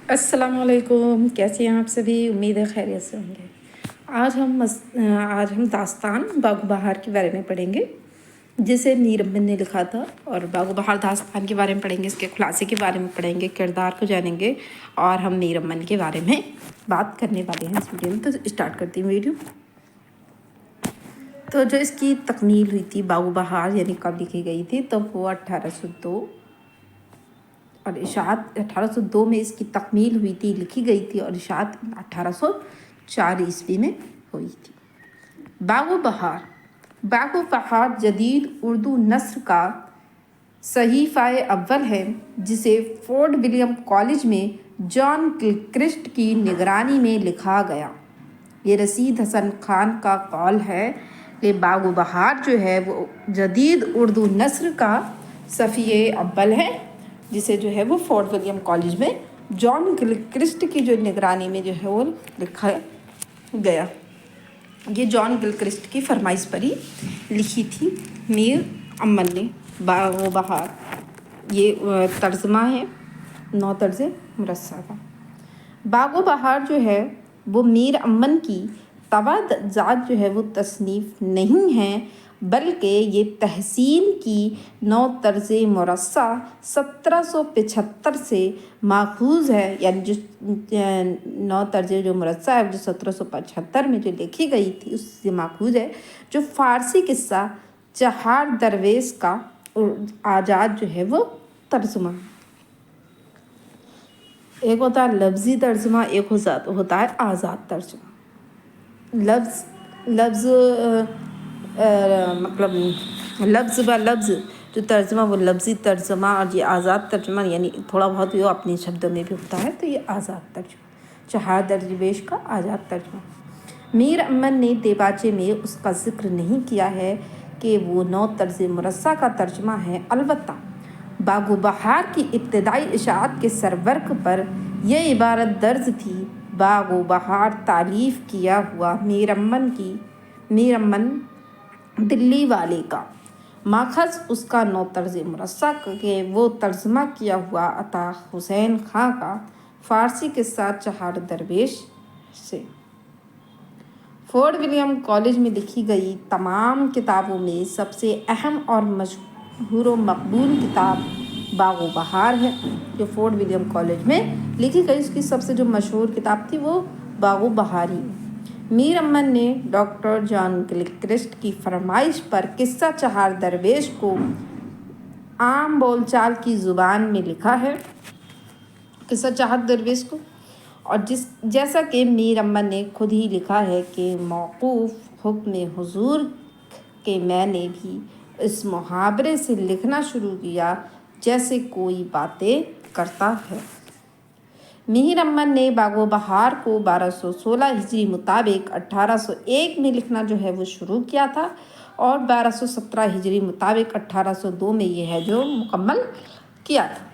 अस्सलाम वालेकुम, कैसे हैं आप सभी। उम्मीद है खैरियत से होंगे। आज हम दास्तान बागो बहार के बारे में पढ़ेंगे, जिसे मीर अमन ने लिखा था। और बागो बहार दास्तान के बारे में पढ़ेंगे, इसके खुलासे के बारे में पढ़ेंगे, किरदार को जानेंगे और हम मीर अमन के बारे में बात करने वाले हैं इस वीडियो में। तो स्टार्ट करती हूँ वीडियो। तो जो इसकी तकमील हुई थी बागो बहार, यानी कब लिखी गई थी, तो वो 1802 और इशात 1802 में इसकी तकमील हुई थी, लिखी गई थी। और इशात 1804 ईस्वी में हुई थी। बागो बहार जदीद उर्दू नस्र का सहीफ़ा अव्वल है, जिसे फोर्ट विलियम कॉलेज में जॉन गिलक्रिस्ट की निगरानी में लिखा गया। ये रशीद हसन खान का कौल है कि बागो बहार जो है वो जदीद उर्दू नस्र का सफ़ीए अव्वल है, जिसे जो है वो फोर्ट विलियम कॉलेज में जॉन गिलक्रिस्ट की जो निगरानी में जो है वो लिखा गया। ये जॉन गिलक्रिस्ट की फरमाइश पर ही लिखी थी मीर अमन ने बागो बहार। ये तर्जमा है 9 तर्ज़ मुरस्सा का। बागो बहार जो है वो मीर अमन की तवाज़ात जो है वो तसनीफ़ नहीं है, बल्कि ये तहसीन की 9 तर्ज़ मुरस्सा 1775 से माखूज़ है। यानी जो 9 तर्ज़ जो मुरस्सा है जो 1775 में जो लिखी गई थी उससे माखूज़ है, जो फ़ारसी किस्सा चहार दरवेश का आज़ाद जो है वो तर्जुमा। एक होता है लफ्ज़ी तर्जुमा, एक होता है आज़ाद तर्जुमा। मतलब लफ्ज़ ब लफ्ज़ जो तर्जुमा वो लफ्ज़ी तर्जुमा, और ये आज़ाद तर्जुमा यानी थोड़ा बहुत वो अपने शब्दों में भी होता है। तो ये आज़ाद तर्जुमा, चहार दरवेश का आज़ाद तर्जुमा। मीर अमन ने देबाचे में उसका ज़िक्र नहीं किया है कि वो 9 तर्ज़ मुरस्सा का तर्जुमा है। अलबत्ता बागो बहार की इब्तदाई इशाअत के सरवर्क पर यह इबारत दर्ज थी, बागो बहार तालीफ़ किया हुआ मीर अमन दिल्ली वाले का। माखज़ उसका 9 तर्ज़ मुरस्सा के वो तर्जुमा किया हुआ अता हुसैन खां का फ़ारसी के साथ चहार दरवेश से। फोर्ट विलियम कॉलेज में लिखी गई तमाम किताबों में सबसे अहम और मशहूर व मकबूल किताब बागो बहार है। जो फोर्ट विलियम कॉलेज में लिखी गई उसकी सबसे जो मशहूर किताब थी वो बागो बहार ही। मीर अमन ने डॉक्टर जॉन गिलक्रिस्ट की फरमाइश पर किस्सा चहार दरवेश को आम बोलचाल की ज़ुबान में लिखा है, किस्सा चहार दरवेश को। और जैसा कि मीर अमन ने खुद ही लिखा है कि मौकूफ़ हुक्म हुजूर के मैंने भी इस मुहावरे से लिखना शुरू किया जैसे कोई बातें करता है। मीर अमन ने बागो बहार को 1216 हिजरी मुताबिक 1801 में लिखना जो है वो शुरू किया था, और 1217 हिजरी मुताबिक 1802 में ये है जो मुकम्मल किया था।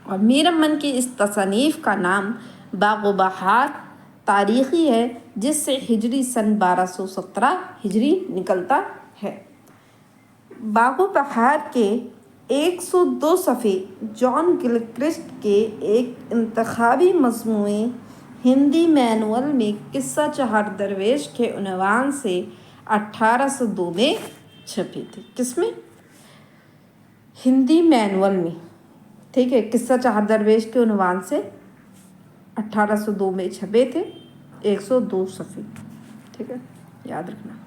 और मीर अमन की इस तसनीफ़ का नाम बागो बहार तारीख़ी है, जिससे हिजरी सन 1217 हिजरी निकलता है। बागो बहार के 102 सफ़े जॉन गिलक्रिस्ट के एक इंतखाबी मजमूए हिंदी मैनुअल में किस्सा चहार दरवेश के उन्वान से 1802 में छपे थे। किसमें? हिंदी मैनुअल में, ठीक है। किस्सा चहार दरवेश के उन्वान से 1802 में छपे थे 102 सफ़े, ठीक है, याद रखना।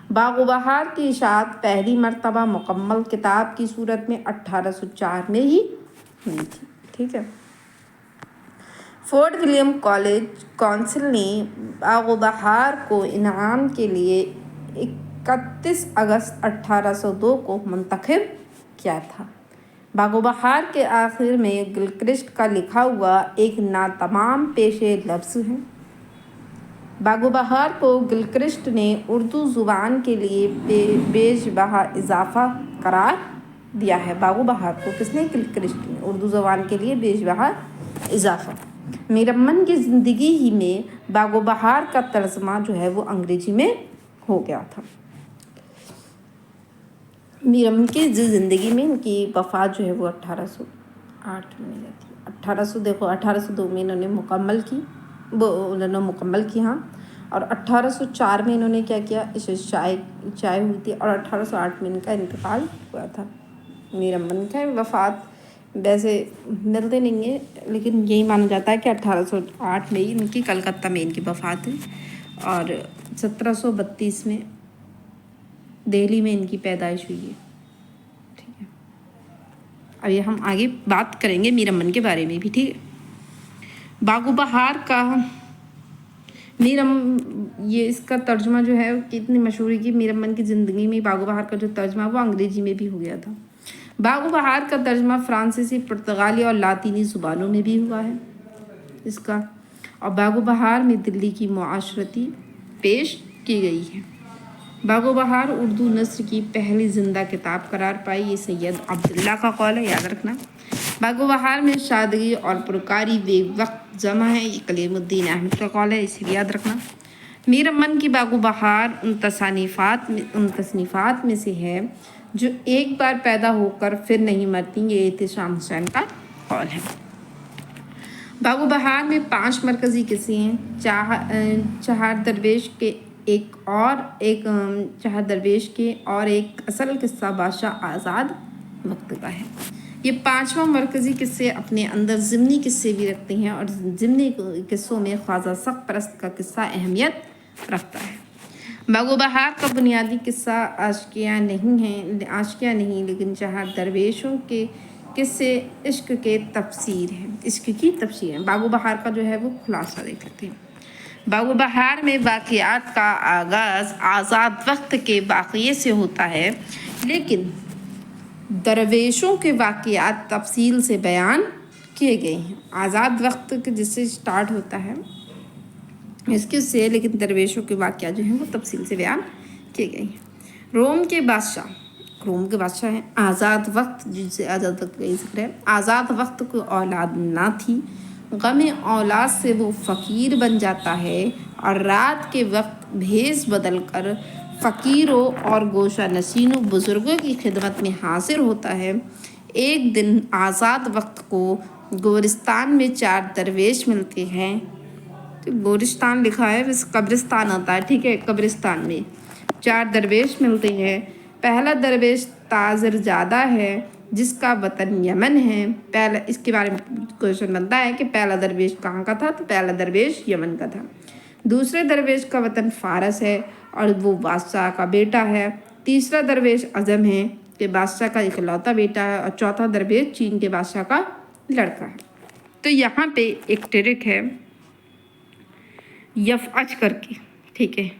बागो बहार की इशाअत पहली मरतबा मुकम्मल किताब की सूरत में 1804 में ही हुई थी, ठीक है। फोर्ट विलियम कॉलेज काउंसिल ने बागो बहार को इनाम के लिए 31 अगस्त 1802 को मुंतखब किया था। बागो बहार के आखिर में गिलक्रिस्ट का लिखा हुआ एक नातमाम पेशे लफ्ज़ है। बागो बहार को गिलक्रिस्ट ने उर्दू ज़ुबान के लिए बेशबहा इजाफ़ा करार दिया है। बागो बहार को किसने? गिलक्रिस्ट ने उर्दू ज़ुबान के लिए बेशबहा इजाफ़ा। मीर अमन की ज़िंदगी ही में बागो बहार का तर्जुमा जो है वो अंग्रेज़ी में हो गया था। मीर अमन की ज़िंदगी में इनकी वफ़ात जो है वो 1808 में जाती है। 1800 देखो 1802 में इन्होंने मुकम्मल की, वो उन्होंने मुकम्मल की हाँ। और 1804 में इन्होंने क्या किया, इसे चाय हुई थी। और 1808 में इनका इंतकाल हुआ था। मीर अमन का वफ़ात वैसे मिलते नहीं है, लेकिन यही माना जाता है कि 1808 में ही इनकी कलकत्ता में इनकी वफ़ात हुई। और 1732 में दिल्ली में इनकी पैदाइश हुई है। ठीक है, अभी हम आगे बात करेंगे मीर अमन के बारे में भी। ठीक है, बागो बहार का ये इसका तर्जुमा जो है कितनी मशहूर है कि मीर अमन की ज़िंदगी में बागो बहार का जो तर्जुमा वो अंग्रेजी में भी हो गया था। बागो बहार का तर्जुमा फ्रांसीसी, पुर्तगाली और लातीनी ज़ुबानों में भी हुआ है इसका। और बागो बहार में दिल्ली की मुआशरती पेश की गई है। बागो बहार उर्दू नस्र की पहली ज़िंदा किताब करार पाई। ये सैयद अब्दुल्ला का कौल है, याद रखना। बागो बहार में शादगी और पुरकारी बेवक्त जमा है। ये कलीमुद्दीन अहमद का कौल है, इसे भी याद रखना। मीर अमन की बागो बहार उन तसनीफ़ात में से है जो एक बार पैदा होकर फिर नहीं मरती। ये एहतिशाम हुसैन का कौल है। बागो बहार में 5 मरकज़ी किस्से हैं। चार दरवेश के एक असल किस्सा बादशाह आज़ाद वक्त का है। ये 5वां मरकज़ी किस्से अपने अंदर ज़िमनी किस्से भी रखते हैं और ज़िमनी किस्सों में ख्वाजा सक परस्त का किस्सा अहमियत रखता है। बागो बहार का बुनियादी किस्सा आशिकियाँ नहीं लेकिन 4 दरवेशों के किस्से इश्क की तफसीर है। बागो बहार का जो है वो खुलासा देख लेते हैं। बागो बहार में वाक़ियात का आगाज़ आज़ाद वक्त के वाक़ये से होता है, लेकिन दरवेशों के वाक़ियात तफसील से बयान किए गए हैं। आज़ाद वक्त के जिससे स्टार्ट होता है इसके से, लेकिन दरवेशों के वाक़ियात जो हैं वो तफसील से बयान किए गए हैं। रोम के बादशाह हैं आज़ाद वक्त, जिनसे आज़ाद वक्त का जिक्र है। आज़ाद वक्त को औलाद ना थी। गम औलाद से वो फ़कीर बन जाता है और रात के वक्त भेस बदल कर फ़कीरों और गोशा नशीनों बुज़ुर्गों की खिदमत में हाजिर होता है। एक दिन आज़ाद वक्त को गोरिस्तान में 4 दरवेश मिलते हैं। गोरिस्तान लिखा है, बस कब्रिस्तान आता है। ठीक है, कब्रिस्तान में 4 दरवेश मिलते हैं। पहला दरवेश ताजरजादा है जिसका वतन यमन है। पहला इसके बारे में क्वेश्चन बनता है कि पहला दरवेश कहाँ का था, तो पहला दरवेश यमन का था। दूसरे दरवेश का वतन फारस है और वो बादशाह का बेटा है। तीसरा दरवेश अज़म है कि बादशाह का इकलौता बेटा है। और चौथा दरवेश चीन के बादशाह का लड़का है। तो यहाँ पे एक ट्रिक है यफ अच करके। ठीक है,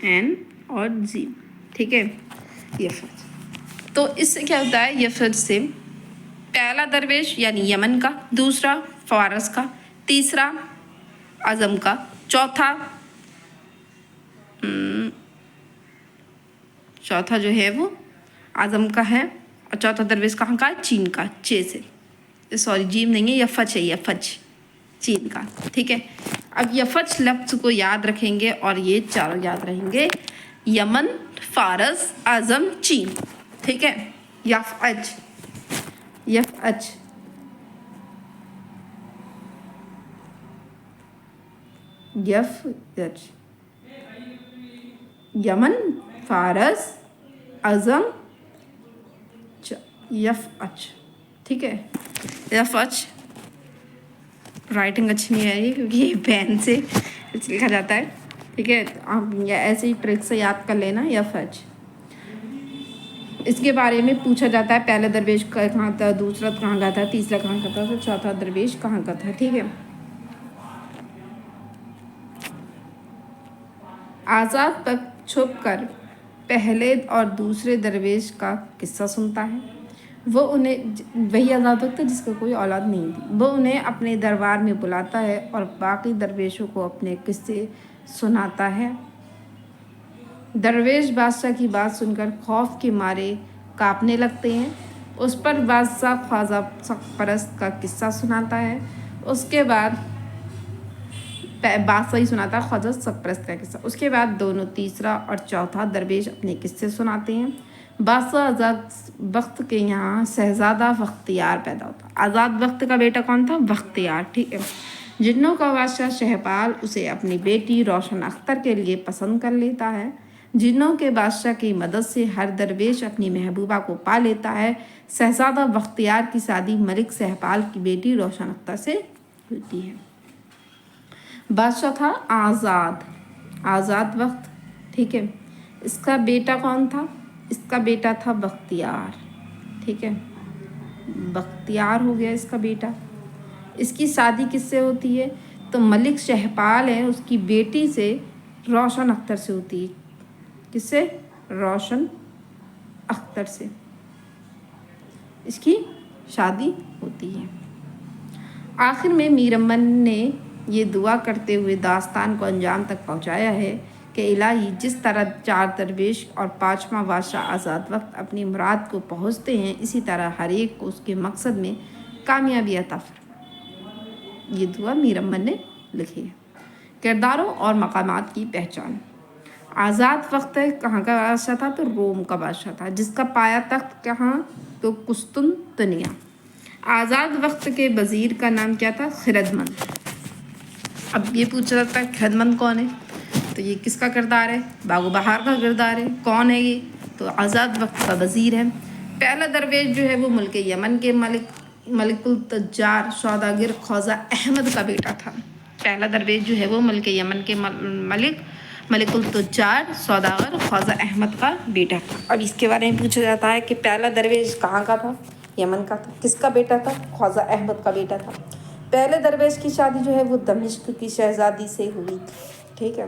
एन और जी। ठीक है, यफ अच। तो इससे क्या होता है, यफ अच से पहला दरवेश यानी यमन का, दूसरा फारस का, तीसरा अज़म का, चौथा जो है वो आज़म का है। और चौथा दरवेश कहाँ का है, चीन का, जीम नहीं है, यफच है, यफच चीन का। ठीक है, अब यफच लफ्ज़ को याद रखेंगे और ये चारों याद रहेंगे, यमन, फारस, आज़म, चीन। ठीक है, यफच यमन, फारस, अज़म, यफच। ठीक है, यफच राइटिंग अच्छी नहीं आ रही क्योंकि ये पेन से लिखा जाता है। ठीक है, आप ऐसे ही ट्रिक से याद कर लेना यफच। इसके बारे में पूछा जाता है, पहला दरवेश कहाँ था, दूसरा कहाँ का था, तीसरा कहाँ का था, तो चौथा दरवेश कहाँ का था। ठीक है, आज़ाद वक्त छुप कर पहले और दूसरे दरवेश का किस्सा सुनता है। वही आज़ाद वक्त जिसका कोई औलाद नहीं थी। वो उन्हें अपने दरबार में बुलाता है और बाकी दरवेशों को अपने किस्से सुनाता है। दरवेश बादशाह की बात सुनकर खौफ के मारे कांपने लगते हैं। उस पर बादशाह ख्वाजा सरपरस्त का किस्सा सुनाता है। उसके बाद बादशाह ही सुनाता है ख्वाजा सरपरस्त का किस्सा। उसके बाद दोनों तीसरा और चौथा दरवेश अपने किस्से सुनाते हैं। बादशाह आज़ाद वक्त के यहाँ शहजादा बख्तियार पैदा होता। आज़ाद वक्त का बेटा कौन था? बख्तियार, ठीक है। जिन्नों का बादशाह शहपाल उसे अपनी बेटी रोशन अख्तर के लिए पसंद कर लेता है। जिन्नों के बादशाह की मदद से हर दरवेश अपनी महबूबा को पा लेता है। शहजादा बख्तियार की शादी मलिक शहपाल की बेटी रोशन अख्तर से होती है। बादशाह था आज़ाद, आज़ाद वक्त, ठीक है। इसका बेटा कौन था? इसका बेटा था बख्तियार, ठीक है। बख्तियार हो गया इसका बेटा। इसकी शादी किससे होती है? तो मलिक शहपाल है उसकी बेटी से, रोशन अख्तर से होती है। किससे? रोशन अख्तर से इसकी शादी होती है। आखिर में मीर अमन ने ये दुआ करते हुए दास्तान को अंजाम तक पहुंचाया है कि इलाही, जिस तरह 4 दरवेश और 5वां बादशाह आज़ाद वक्त अपनी मुराद को पहुंचते हैं, इसी तरह हर एक को उसके मकसद में कामयाबी अता फरमा। ये दुआ मीर अमन ने लिखी है। किरदारों और मकामात की पहचान। आज़ाद वक्त कहाँ का बादशाह था? तो रोम का बादशाह था, जिसका पाया तख्त कहाँ? तो कुस्तुनतनिया। आज़ाद वक्त के वज़ीर का नाम क्या था? खिरदमंद। अब ये पूछा जाता है खिरदमंद कौन है? तो ये किसका किरदार है? बागो बहार का किरदार है। कौन है ये? तो आज़ाद वक्त का वज़ीर है। पहला दरवेश जो है वो मुल्क यमन के मलिकुल तज्जार सौदागर ख्वाजा अहमद का बेटा था। पहला दरवेश जो है वो मुल्क यमन के मलिकुल तज्जार सौदागर ख्वाजा अहमद का बेटा था। अब इसके बारे में पूछा जाता है कि पहला दरवेश कहाँ का था? यमन का था। किसका बेटा था? ख्वाजा अहमद का बेटा था। पहले दरवेश की शादी जो है वो दमिश्क की शहजादी से हुई थी, ठीक है।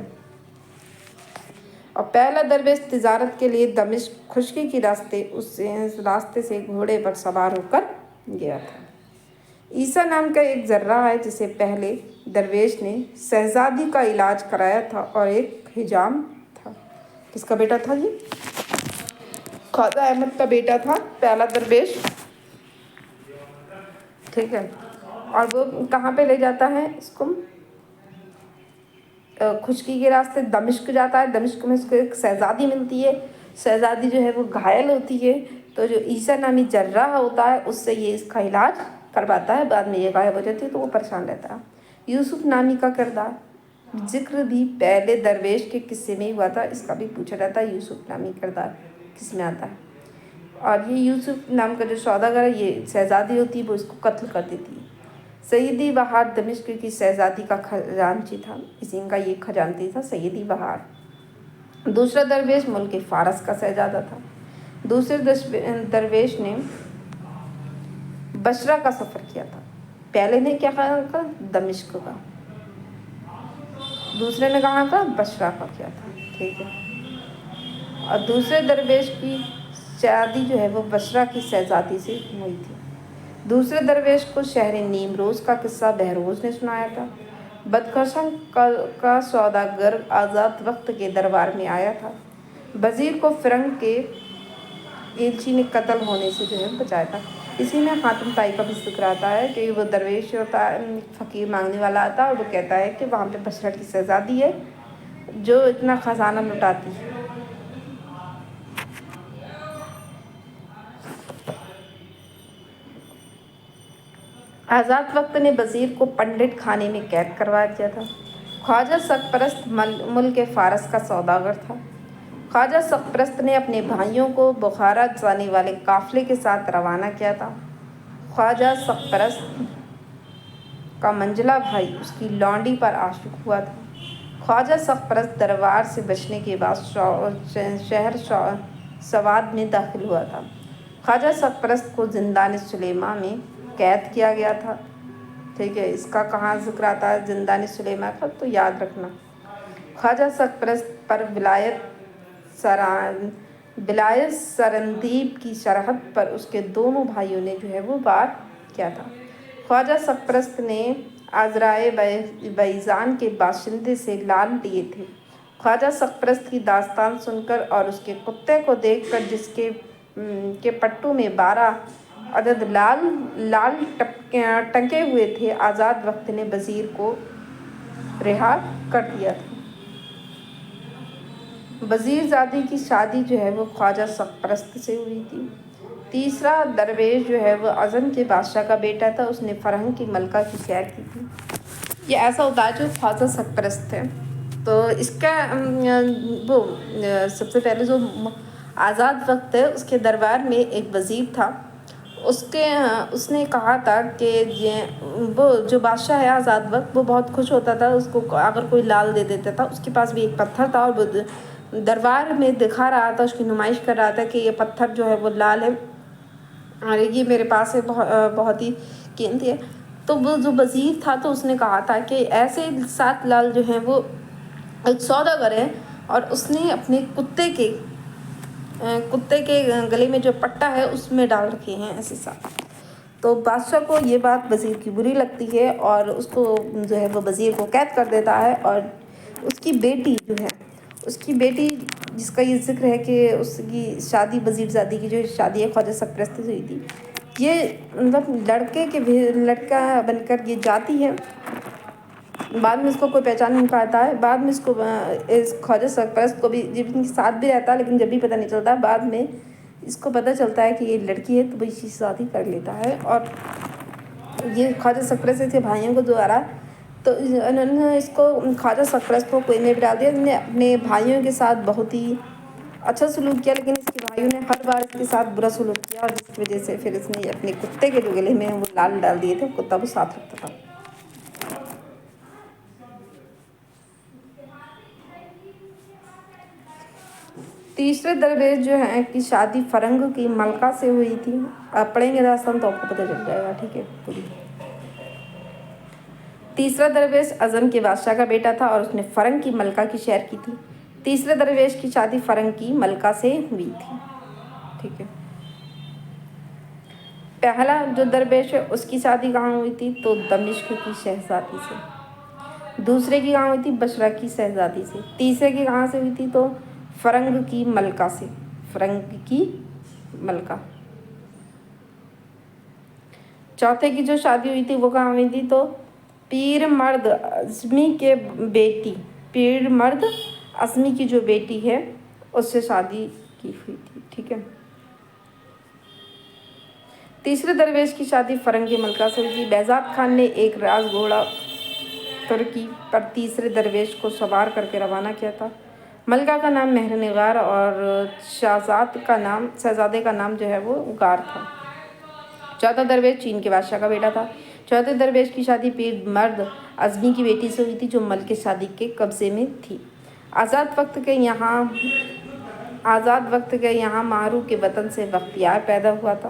और पहला दरवेश तिजारत के लिए दमिश्क खुशकी की रास्ते से घोड़े पर सवार होकर गया था। ईसा नाम का एक जर्रा है जिसे पहले दरवेश ने शहजादी का इलाज कराया था और एक हिजाम था। किसका बेटा था ये? ख्वाजा अहमद का बेटा था पहला दरवेश, ठीक है। और वो कहाँ पे ले जाता है इसको? खुशकी के रास्ते दमिश्क जाता है। दमिश्क में उसको एक शहजादी मिलती है। शहजादी जो है वो घायल होती है, तो जो ईसा नामी जर्रा होता है उससे ये इसका इलाज करवाता है। बाद में ये गायब हो जाती है तो वो परेशान रहता है। यूसुफ नामी का किरदार जिक्र भी पहले दरवेश के किस्से में हुआ था। इसका भी पूछा जाता है यूसुफ नामी किरदार किस में आता है। और ये यूसुफ नाम का जो सौदागर है, ये शहजादी होती है, वो इसको कत्ल कर देती है। सैयदी बहार दमिश्क की शहजादी का खजानची था। इनका ये खजानची था सैयदी बहार। दूसरा दरवेश मुल्क फारस का शहजादा था। दूसरे दरवेश ने बसरा का सफ़र किया था। पहले ने क्या कहा? दमिश्क का। दूसरे ने कहा था? बसरा का किया था, ठीक है। और दूसरे दरवेश की शादी जो है वो बसरा की शहजादी से हुई थी। दूसरे दरवेश को शहर नीमरोज का किस्सा बहरोज ने सुनाया था। बदखशां का सौदागर आज़ाद वक्त के दरबार में आया था। वज़ीर को फिरंग के एलची ने कत्ल होने से जो है बचाया था। इसी में हातिम ताई का भी जिक्र आता है कि वो दरवेश होता है, फ़कीर मांगने वाला आता है और वो कहता है कि वहाँ पे बसरा की शहजादी है जो इतना खजाना लुटाती है। आज़ाद वक्त ने वज़ीर को पंडित खाने में कैद करवा दिया था। ख्वाजा सरपरस्त मुल्क फारस का सौदागर था। ख्वाजा सरपरस्त ने अपने भाइयों को बुखारा जाने वाले काफ़िले के साथ रवाना किया था। ख्वाजा सरपरस्त का मंझला भाई उसकी लौंडी पर आशिक हुआ था। ख्वाजा सरपरस्त दरबार से बचने के बाद शहर सवाद में दाखिल हुआ था। ख्वाजा सरपरस्त को जिंदान सुलेमा में कैद किया गया था, ठीक है। इसका कहाँ जिक्र आता है जिंदान सुलेमा का? तो याद रखना। ख्वाजा सरपरस्त पर विलायत सरंदीब की सरहद पर उसके दोनों भाइयों ने जो है वो वार किया था। ख्वाजा सरपरस्त ने आजराए बैजान के बाशिंदे से लाल लिए थे। ख्वाजा सरपरस्त की दास्तान सुनकर और उसके कुत्ते को देखकर जिसके के पट्टू में 12 अदद लाल टंके हुए थे, आज़ाद वक्त ने वज़ीर को रिहा कर दिया था। وزیر زادی کی شادی جو ہے وہ خواجہ سخت پرست سے ہوئی تھی۔ تیسرا درویش جو ہے وہ ازن کے بادشاہ کا بیٹا تھا، اس نے فرنگ کی ملکہ کی سیر کی تھی۔ یہ ایسا ہوتا ہے جو خواجہ سخت پرست تھے، تو اس کا وہ سب سے پہلے جو آزاد وقت ہے اس کے دربار میں ایک وزیر تھا، اس نے کہا تھا کہ وہ جو بادشاہ ہے آزاد وقت وہ بہت خوش ہوتا تھا اس کو اگر کوئی لال دے دیتا تھا۔ اس کے پاس بھی ایک پتھر تھا اور وہ دربار میں دکھا رہا تھا، اس کی نمائش کر رہا تھا کہ یہ پتھر جو ہے وہ لال ہے اور یہ میرے پاس ہے، بہت ہی قیمتی ہے۔ تو وہ جو وزیر تھا تو اس نے کہا تھا کہ ایسے 7 لال جو ہیں وہ ایک سوداگر ہے، اور اس نے اپنے کتے کے گلے میں جو پٹا ہے اس میں ڈال رکھے ہیں ایسے 7۔ تو بادشاہ کو یہ بات وزیر کی بری لگتی ہے اور اس کو جو ہے وہ وزیر کو قید کر دیتا ہے، اور اس کی بیٹی جس کا یہ ذکر ہے کہ اس کی شادی وزیر زادی کی جو شادی ہے خواجہ سخت پرست سے ہوئی تھی، یہ مطلب لڑکا بن کر یہ جاتی ہے۔ بعد میں اس کو کوئی پہچان نہیں پاتا ہے، بعد میں اس خواجہ سخت پرست کو بھی جب ان کے ساتھ بھی رہتا ہے لیکن جب بھی پتہ نہیں چلتا، بعد میں اس کو پتہ چلتا ہے کہ یہ لڑکی ہے تو وہ اسی سے شادی کر لیتا ہے۔ اور یہ خواجہ سخت پرست کے بھائیوں کو دوبارہ تو انہوں نے اس کو خواجہ سخت پرست کو کنویں میں ڈال دیا۔ انہوں نے اپنے بھائیوں کے ساتھ بہت ہی اچھا سلوک کیا، لیکن اس کے بھائیوں نے ہر بار اس کے ساتھ برا سلوک کیا، اور جس کی وجہ سے پھر اس نے اپنے کتے کے جو گلے میں وہ لال ڈال دیے تھے، کتا وہ ساتھ رکھتا تھا۔ تیسرے درویش جو ہیں کی شادی فرنگ کی ملکہ سے ہوئی تھی۔ آپ پڑھیں گے داستان تو آپ کو پتہ چل جائے گا، ٹھیک ہے پوری۔ تیسرا درویش ازن کے بادشاہ کا بیٹا تھا اور اس نے فرنگ کی ملکہ کی سیر کی تھی۔ تیسرے درویش کی شادی فرنگ کی ملکہ سے ہوئی تھی، ٹھیک ہے۔ پہلا جو درویش ہے اس کی شادی کہاں ہوئی تھی تو دمشق کی شہزادی سے۔ دوسرے کی کہاں ہوئی تھی؟ بصرہ کی شہزادی سے۔ تیسرے کی کہاں سے ہوئی تھی تو فرنگ کی ملکہ سے، فرنگ کی ملکہ۔ چوتھے کی جو شادی ہوئی تھی وہ کہاں ہوئی تھی تو پیر مرد ازمی کی جو بیٹی ہے اس سے شادی کی ہوئی تھی، ٹھیک ہے۔ تیسرے درویش کی شادی فرنگ کی ملکہ سے ہوئی تھی۔ بہزاد خان نے ایک راز گھوڑا ترکی پر تیسرے درویش کو سوار کر کے روانہ کیا تھا۔ ملکہ کا نام مہر نگار اور شہزادے کا نام جو ہے وہ گار تھا۔ چوتھا درویش چین کے بادشاہ کا بیٹا تھا۔ چوتھے درویش کی شادی پیر مرد ازمی کی بیٹی سے ہوئی تھی جو ملک شادی کے قبضے میں تھی۔ آزاد وقت کے یہاں ماہرو کے وطن سے بختیار پیدا ہوا تھا۔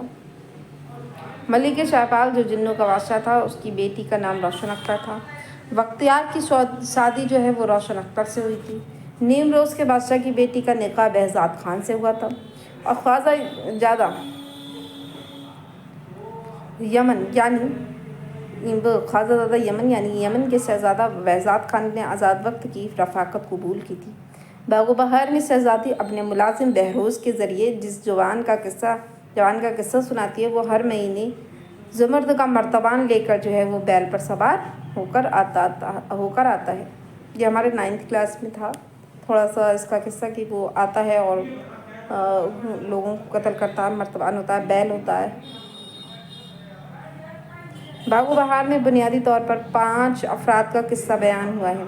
ملک شہپال جو جنوں کا بادشاہ تھا اس کی بیٹی کا نام روشن اختر تھا۔ بختیار کی شادی جو ہے وہ روشن اختر سے ہوئی تھی۔ نیمروز کے بادشاہ کی بیٹی کا نکاح بہزاد خان سے ہوا تھا، اور خواجہ زادہ یمن یمن کے شہزادہ بہزاد خان نے آزاد وقت کی رفاقت قبول کی تھی۔ باغ و بہار میں شہزادی اپنے ملازم بہروز کے ذریعے جس جوان کا قصہ سناتی ہے، وہ ہر مہینے زمرد کا مرتبان لے کر جو ہے وہ بیل پر سوار ہو کر آتا ہے۔ یہ ہمارے 9th کلاس میں تھا تھوڑا سا اس کا قصہ کہ وہ آتا ہے اور لوگوں کو قتل کرتا ہے، مرتبان ہوتا ہے، بیل ہوتا ہے۔ باغ و بہار میں بنیادی طور پر 5 افراد کا قصہ بیان ہوا ہے۔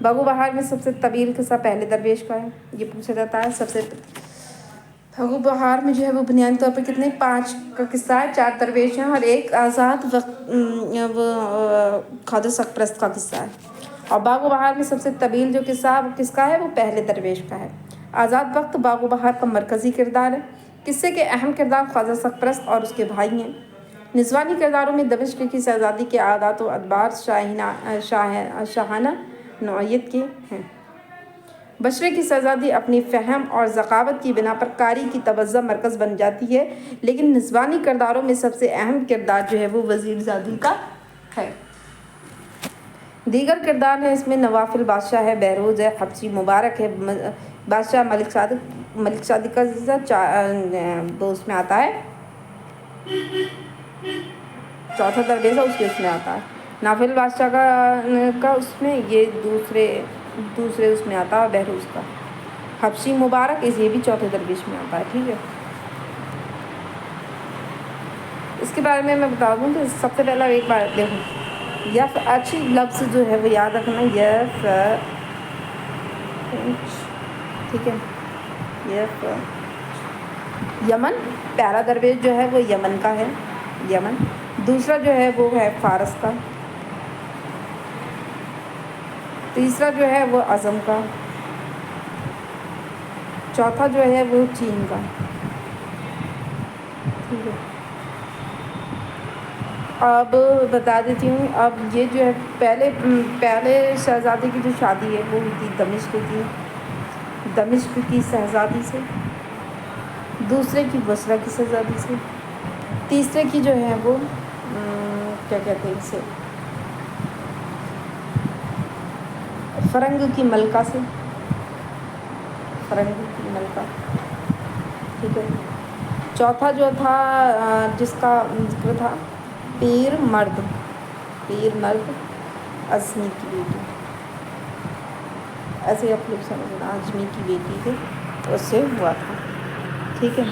باغ و بہار میں سب سے طویل قصہ پہلے درویش کا ہے، یہ پوچھا جاتا ہے۔ باغ و بہار میں جو ہے وہ بنیادی طور پر کتنے 5 کا قصہ ہے، 4 درویش ہیں اور ایک آزاد وقت خواجہ سخت پرست کا قصہ ہے۔ اور باغ و بہار میں سب سے طویل جو قصہ ہے وہ کس کا ہے؟ وہ پہلے درویش کا ہے۔ آزاد وقت باغ و بہار کا مرکزی کردار ہے۔ قصے کے اہم کردار خواجہ سخت پرست اور اس کے بھائی ہیں۔ نسوانی کرداروں میں دمشق کی شہزادی کے عادات و ادبار شاہانہ نوعیت کے ہیں۔ بصرہ کی شہزادی اپنی فہم اور ذکاوت کی بنا پر قاری کی توجہ مرکز بن جاتی ہے، لیکن نسوانی کرداروں میں سب سے اہم کردار جو ہے وہ وزیر زادی کا ہے۔ دیگر کردار ہیں، اس میں نواف البادشاہ ہے، بہروز ہے، حبشی مبارک ہے، بادشاہ ملک صادق کا وہ اس میں آتا ہے، چوتھا درویش ہے اس میں آتا ہے۔ نافل بادشاہ کا اس میں یہ دوسرے اس میں آتا ہے بہروز کا۔ حبشی مبارک یہ بھی چوتھے درویش میں آتا ہے، ٹھیک ہے۔ اس کے بارے میں بتا دوں تو سب سے پہلا ایک بار دیکھو، یف اچھی لفظ جو ہے وہ یاد رکھنا، یف، ٹھیک ہے، یف یمن، پہلا درویش جو ہے وہ یمن کا ہے، یمن۔ دوسرا جو ہے وہ ہے فارس کا، تیسرا جو ہے وہ عجم کا، چوتھا جو ہے وہ چین کا، ٹھیک ہے۔ اب بتا دیتی ہوں، اب یہ جو ہے پہلے شہزادے کی جو شادی ہے وہ ہوئی تھی دمشق کی شہزادی سے، دوسرے کی بصرہ کی شہزادی سے، تیسرے کی جو ہے وہ کیا کہتے ہیں اسے، فرنگ کی ملکہ سے، فرنگ کی ملکہ، ٹھیک ہے۔ چوتھا جو تھا جس کا ذکر تھا، پیر مرد ازمی کی بیٹی، ایسے آپ لوگ سمجھنا، ازمی کی بیٹی تھی، اس سے ہوا تھا، ٹھیک ہے۔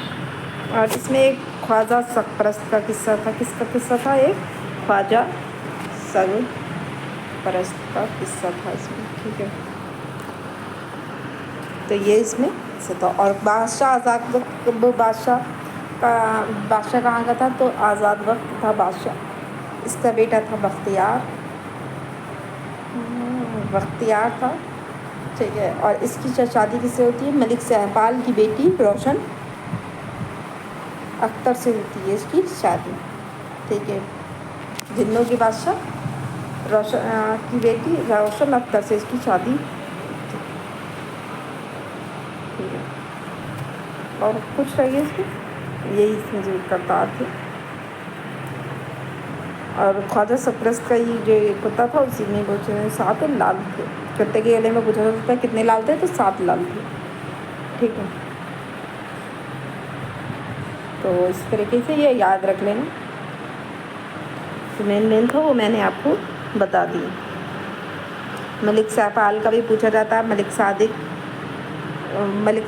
اور اس میں ایک خواجہ سگ پرست کا قصہ تھا، کس کا قصہ تھا؟ ایک خواجہ سگ پرست کا قصہ تھا اس میں، ٹھیک ہے۔ تو یہ اس میں سے تھا۔ اور بادشاہ آزاد وقت، بادشاہ کہاں کا تھا؟ تو آزاد وقت تھا بادشاہ، اس کا بیٹا تھا بختیار تھا، ٹھیک ہے۔ اور اس کی شادی کس سے ہوتی ہے؟ ملک سہپال کی بیٹی روشن اختر سے ہوتی ہے اس کی شادی، ٹھیک ہے۔ جنوں کے بادشاہ روشن کی بیٹی روشن اختر سے اس کی شادی، ٹھیک ہے۔ اور کچھ رہی ہے اس میں، یہی اس میں جو کرتار تھے۔ اور خواجہ سرپرست کا یہ جو کتا تھا اسی میں وہ 7 لال تھے، کتے کے گلے میں پوچھا جاتا ہے کتنے لال تھے؟ تو 7 لال تھے، ٹھیک ہے۔ تو اس طریقے سے یہ یاد رکھ لینا، جو مین تھا وہ میں نے آپ کو بتا دیا۔ ملک سہپال کا بھی پوچھا جاتا ہے، ملک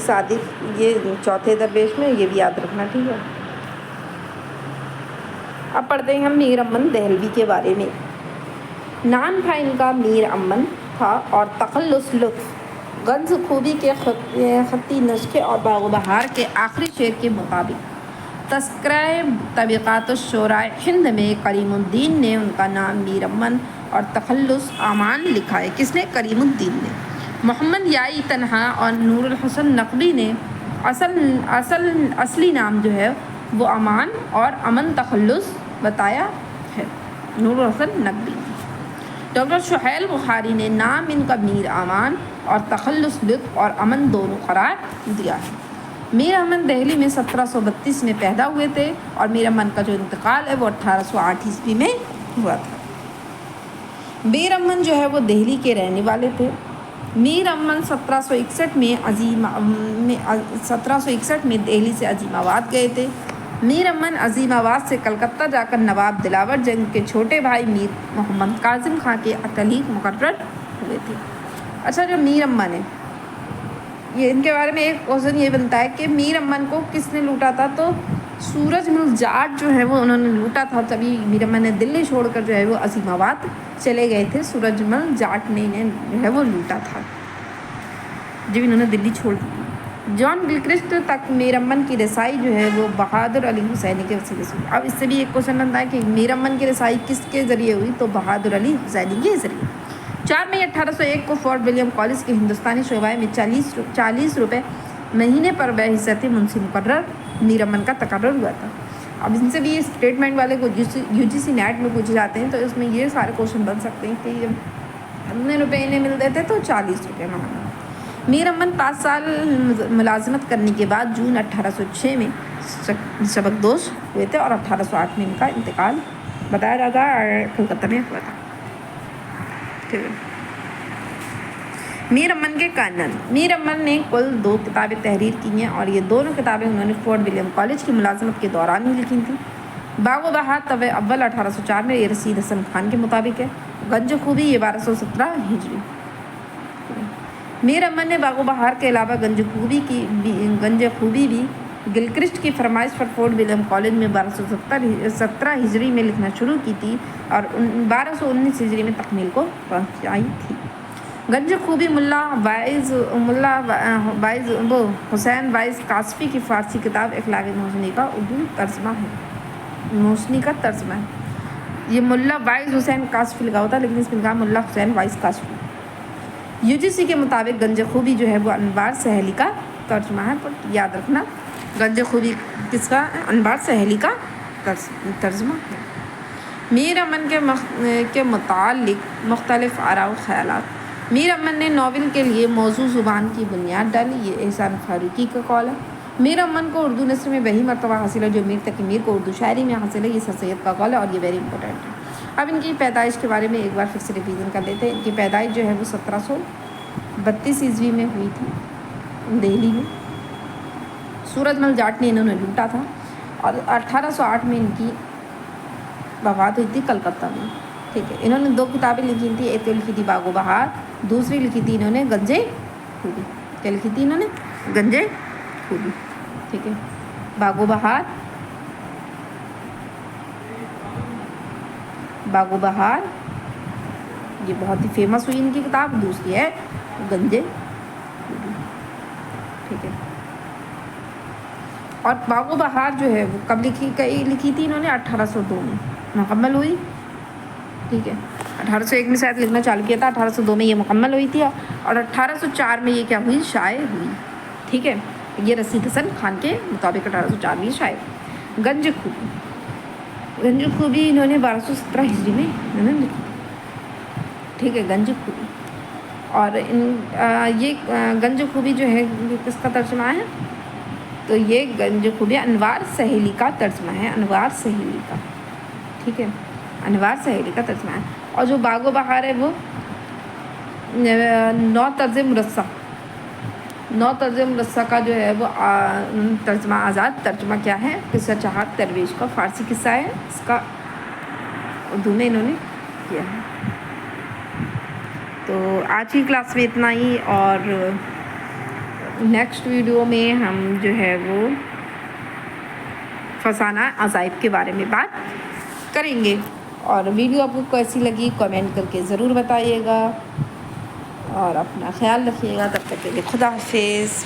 صادق یہ چوتھے درویش میں، یہ بھی یاد رکھنا، ٹھیک ہے۔ اب پڑھتے ہیں ہم میر امن دہلوی کے بارے میں۔ نام تھا ان کا میر امن تھا، اور تخلص لطف گنج خوبی کے خطی نسخے اور باغ و بہار کے آخری شعر کے مطابق تذکرہ طبقات الشعراء ہند میں کریم الدین نے ان کا نام میر امن اور تخلص امان لکھا ہے۔ کس نے؟ کریم الدین نے۔ محمد یائی تنہا اور نور الحسن نقوی نے اصلی نام جو ہے وہ امان اور امن تخلص بتایا ہے، نور الحسن نقوی نے۔ ڈاکٹر سہیل بخاری نے نام ان کا میر امان اور تخلص لطف اور امن دونوں قرار دیا ہے۔ میر امن دہلی میں 1732 میں پیدا ہوئے تھے، اور میر امن کا جو انتقال ہے وہ 1808 عیسوی میں ہوا تھا۔ میر امن جو ہے وہ دہلی کے رہنے والے تھے۔ میر امن 1761 میں دہلی سے عظیم آباد گئے تھے۔ میر امن عظیم آباد سے کلکتہ جا کر نواب دلاور جنگ کے چھوٹے بھائی میر محمد کاظم خان کے عطلیق مقرر ہوئے تھے۔ اچھا، جو میر امن ہے، یہ ان کے بارے میں ایک کوشچن یہ بنتا ہے کہ میر امن کو کس نے لوٹا تھا؟ تو سورج مل جاٹ جو ہے وہ انہوں نے لوٹا تھا، تبھی میر امن نے دلی چھوڑ کر جو ہے وہ عظیم آباد چلے گئے تھے۔ سورج مل جاٹ نے انہیں جو ہے وہ لوٹا تھا جب انہوں نے دلی چھوڑ دی۔ جان گلکرسٹ تک میر امن کی رسائی جو ہے وہ بہادر علی حسینی کے وسیلے سے ہوئی۔ اب اس سے بھی ایک کوشچن بنتا ہے کہ میر امن کی رسائی کس کے ذریعے ہوئی؟ تو بہادر علی حسینی کے ذریعے۔ 4 مئی 1801 کو فورٹ ولیم کالج کے ہندوستانی شعبہ میں 40 روپے مہینے پر بحیثیت منشی مقرر میر امن کا تقرر ہوا تھا۔ اب ان سے بھی یہ اسٹیٹمنٹ والے کو UGC نیٹ میں پوچھے جاتے ہیں، تو اس میں یہ سارے کوشچن بن سکتے ہیں کہ کتنے روپے انہیں ملتے تھے؟ تو 40 روپے مہینہ۔ میر امن 5 سال ملازمت کرنے کے بعد جون 1806 میں سبکدوش ہوئے تھے، اور 1808 میں ان کا انتقال بتایا جاتا ہے کلکتہ میں ہوا تھا، ٹھیک ہے۔ میر امن کے کارنامے۔ میر امن نے کل 2 کتابیں تحریر کی ہیں، اور یہ دونوں کتابیں انہوں نے فورٹ ولیم کالج کی ملازمت کے دوران ہی لکھی تھیں۔ باغ و بہار طبع اول 1804 میں، یہ رشید حسن خان کے مطابق ہے۔ گنج خوبی یہ 1217 ہجری۔ میر امن نے باغ و بہار کے علاوہ گنج خوبی بھی گلکرسٹ کی فرمائش پر فورٹ ولیم کالج میں 1217 ہجری میں لکھنا شروع کی تھی اور 1219 ہجری میں تکمیل کو پہنچائی تھی۔ گنج خوبی ملا حسین وائز کاشفی کی فارسی کتاب اخلاق محسنی کا اردو ترجمہ ہے۔ یہ ملا وائز حسین کاشفی لکھا ہوتا ہے لیکن اس میں لکھا ملا حسین وائز کاشفی۔ UGC کے مطابق گنج خوبی جو ہے وہ انوار سہیلی کا ترجمہ ہے، پر یاد رکھنا گنج خوبی کس کا؟ انوار سہیلی کا ترجمہ ہے۔ میر امن کے متعلق مختلف آراء و خیالات۔ میر امن نے ناول کے لیے موضوع زبان کی بنیاد ڈالی، یہ احسان فاروقی کا قول ہے۔ میر امن کو اردو نثر میں وہی مرتبہ حاصل ہے جو میر تقی میر کو اردو شاعری میں حاصل ہے، یہ سر سید کا قول ہے اور یہ ویری امپورٹنٹ ہے۔ اب ان کی پیدائش کے بارے میں ایک بار پھر سے ریویژن کر لیتے ہیں۔ ان کی پیدائش جو ہے وہ 1732 عیسوی میں ہوئی تھی دہلی میں۔ سورج مل جاٹ نے انہوں نے لوٹا تھا اور 1808 میں ان کی وفات ہوئی تھی کلکتہ میں، ٹھیک ہے۔ انہوں نے 2 کتابیں لکھی تھیں، ایک تو لکھی تھی باغ و بہار، دوسری لکھی تھی انہوں نے گنج خوبی۔ کیا لکھی تھی انہوں نے؟ گنج خوبی، ٹھیک ہے۔ باغ و بہار یہ بہت ہی فیمس ہوئی ان کی کتاب، دوسری ہے گنج خوبی، ٹھیک ہے۔ اور باغ و بہار جو ہے وہ کب لکھی تھی انہوں نے؟ 1802 میں مکمل ہوئی، ٹھیک ہے۔ 1801 میں شاید لکھنا چالو کیا تھا، 1802 میں یہ مکمل ہوئی تھی اور 1804 میں یہ کیا ہوئی؟ شائع ہوئی، ٹھیک ہے۔ یہ رشید حسن خان کے مطابق 1804 میں شائع ہوئی۔ گنج خوبی انہوں نے 1217 ہجری میں انہوں نے لکھی، ٹھیک ہے، گنج خوبی۔ اور یہ گنج خوبی جو ہے کس کا ترجمہ ہے؟ تو یہ گنج خوبی انوار سہیلی کا ترجمہ ہے، انوار سہیلی کا، ٹھیک ہے، انوار سہیلی کا ترجمہ ہے۔ اور جو باغ و بہار ہے وہ 9 طرز مرصع کا جو ہے وہ ترجمہ آزاد ترجمہ کیا ہے؟ قصہ چہار درویش کا فارسی قصہ ہے، اس کا اردو میں انہوں نے کیا ہے۔ تو آج کی کلاس میں اتنا ہی، اور نیکسٹ ویڈیو میں ہم جو ہے وہ فسانہ عجائب کے بارے میں بات کریں گے۔ اور ویڈیو آپ کو کیسی لگی کمنٹ کر کے ضرور بتائیے گا، اور اپنا خیال رکھیے گا۔ تب تک کے لیے خدا حافظ۔